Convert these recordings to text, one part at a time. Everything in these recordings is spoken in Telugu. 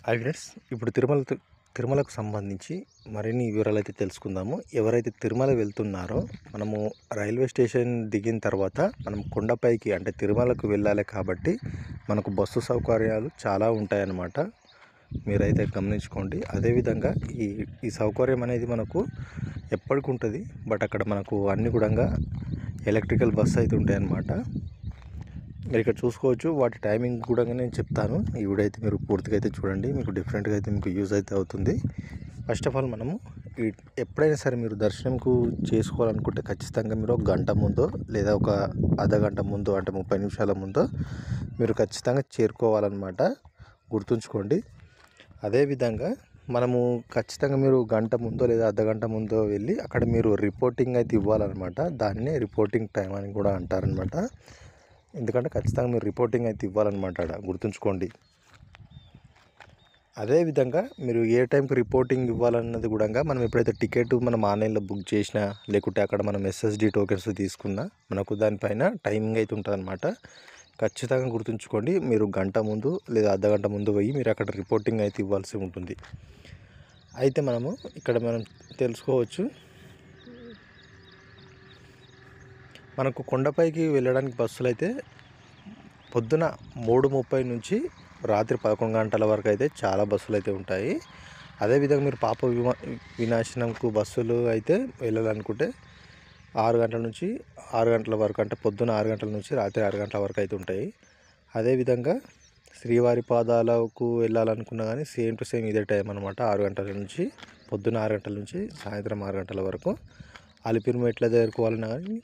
హాయ్ ఫ్రెండ్స్, ఇప్పుడు తిరుమలకు సంబంధించి మరిన్ని వివరాలైతే తెలుసుకుందాము. ఎవరైతే తిరుమల వెళ్తున్నారో మనము రైల్వే స్టేషన్ దిగిన తర్వాత మనం కొండపైకి అంటే తిరుమలకు వెళ్ళాలి కాబట్టి మనకు బస్సు సౌకర్యాలు చాలా ఉంటాయన్నమాట. మీరైతే గమనించుకోండి. అదేవిధంగా ఈ ఈ సౌకర్యం అనేది మనకు ఎప్పటికి ఉంటుంది. బట్ అక్కడ మనకు అన్ని కూడా ఎలక్ట్రికల్ బస్సు అయితే ఉంటాయన్నమాట. మీరు ఇక్కడ చూసుకోవచ్చు. వాటి టైమింగ్ కూడా నేను చెప్తాను. ఈ వీడియో అయితే మీరు పూర్తిగా అయితే చూడండి. మీకు డిఫరెంట్గా అయితే మీకు యూజ్ అయితే అవుతుంది. ఫస్ట్ ఆఫ్ ఆల్ మనము ఎప్పుడైనా సరే మీరు దర్శనంకు చేసుకోవాలనుకుంటే ఖచ్చితంగా మీరు ఒక గంట ముందో లేదా ఒక అర్ధ గంట ముందో అంటే 30 నిమిషాల ముందో మీరు ఖచ్చితంగా చేరుకోవాలన్నమాట. గుర్తుంచుకోండి. అదేవిధంగా మనము ఖచ్చితంగా మీరు గంట ముందో లేదా అర్ధ గంట ముందో వెళ్ళి అక్కడ మీరు రిపోర్టింగ్ అయితే ఇవ్వాలన్నమాట. దాన్నే రిపోర్టింగ్ టైం అని కూడా అంటారనమాట. ఎందుకంటే ఖచ్చితంగా మీరు రిపోర్టింగ్ అయితే ఇవ్వాలన్నమాట. గుర్తుంచుకోండి. అదేవిధంగా మీరు ఏ టైంకి రిపోర్టింగ్ ఇవ్వాలన్నది కూడా మనం ఎప్పుడైతే టికెట్ మనం ఆన్లైన్లో బుక్ చేసినా లేకుంటే అక్కడ మనం ఎస్ఎస్డి టోకెన్స్ తీసుకున్నా మనకు దానిపైన టైమింగ్ అయితే ఉంటుందన్నమాట. ఖచ్చితంగా గుర్తుంచుకోండి. మీరు గంట ముందు లేదా అర్ధ గంట ముందు పోయి మీరు అక్కడ రిపోర్టింగ్ అయితే ఇవ్వాల్సి ఉంటుంది. అయితే మనము ఇక్కడ మనం తెలుసుకోవచ్చు. మనకు కొండపైకి వెళ్ళడానికి బస్సులు అయితే పొద్దున 3:30 నుంచి రాత్రి 11 గంటల వరకు అయితే చాలా బస్సులు అయితే ఉంటాయి. అదేవిధంగా మీరు పాప వినాశనంకు బస్సులు అయితే వెళ్ళాలనుకుంటే 6 గంటల నుంచి 6 గంటల వరకు అంటే పొద్దున 6 గంటల నుంచి రాత్రి 6 గంటల వరకు అయితే ఉంటాయి. అదేవిధంగా శ్రీవారి పాదాలకు వెళ్ళాలనుకున్నా కానీ సేమ్ టు సేమ్ ఇదే టైం అనమాట. 6 గంటల నుంచి పొద్దున 6 గంటల నుంచి సాయంత్రం 6 గంటల వరకు. అలిపిరి మెట్ల చేరుకోవాలన్నా కానీ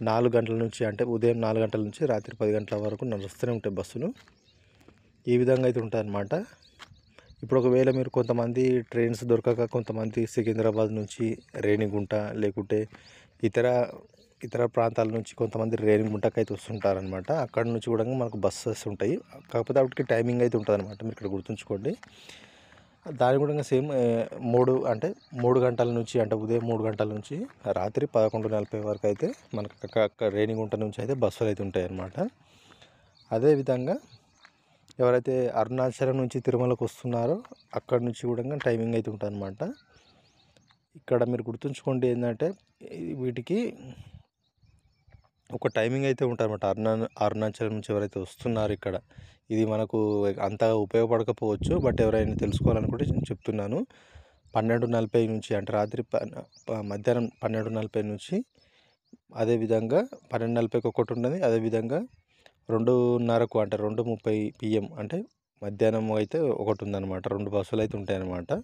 4 గంటల నుంచి అంటే ఉదయం 4 గంటల నుంచి రాత్రి 10 గంటల వరకు నడుస్తూనే ఉంటాయి బస్సులు. ఈ విధంగా అయితే ఉంటాయన్నమాట. ఇప్పుడు ఒకవేళ మీరు కొంతమంది ట్రైన్స్ దొరకక కొంతమంది సికింద్రాబాద్ నుంచి రేణిగుంట లేకుంటే ఇతర ప్రాంతాల నుంచి కొంతమంది రేణిగుంటకు అయితే వస్తుంటారనమాట. అక్కడ నుంచి కూడా మనకు బస్సెస్ ఉంటాయి. కాకపోతే వాటికి టైమింగ్ అయితే ఉంటుంది అనమాట. మీరు ఇక్కడ గుర్తుంచుకోండి. దాని కూడా సేమ్ 3 గంటల నుంచి అంటే ఉదయం 3 గంటల నుంచి రాత్రి 11:40 వరకు అయితే మనకు అక్కడ రేణిగుంట నుంచి అయితే బస్సులు అయితే ఉంటాయి అన్నమాట. అదేవిధంగా ఎవరైతే అరుణాచలం నుంచి తిరుమలకు వస్తున్నారో అక్కడ నుంచి కూడా టైమింగ్ అయితే ఉంటుంది అన్నమాట. ఇక్కడ మీరు గుర్తుంచుకోండి ఏంటంటే వీటికి ఒక టైమింగ్ అయితే ఉంటుంది అన్నమాట. అరుణాచలం నుంచి ఎవరైతే వస్తున్నారో ఇక్కడ ఇది మనకు అంతగా ఉపయోగపడకపోవచ్చు. బట్ ఎవరైనా తెలుసుకోవాలనుకుంటే నేను చెప్తున్నాను. 12:40 నుంచి అంటే రాత్రి మధ్యాహ్నం 12:40 నుంచి అదేవిధంగా 12:40కి ఒకటి ఉన్నది. అదేవిధంగా 2:30కు అంటే 2:30 PM అంటే మధ్యాహ్నం అయితే ఒకటి ఉందన్నమాట. 2 బస్సులు అయితే ఉంటాయన్నమాట.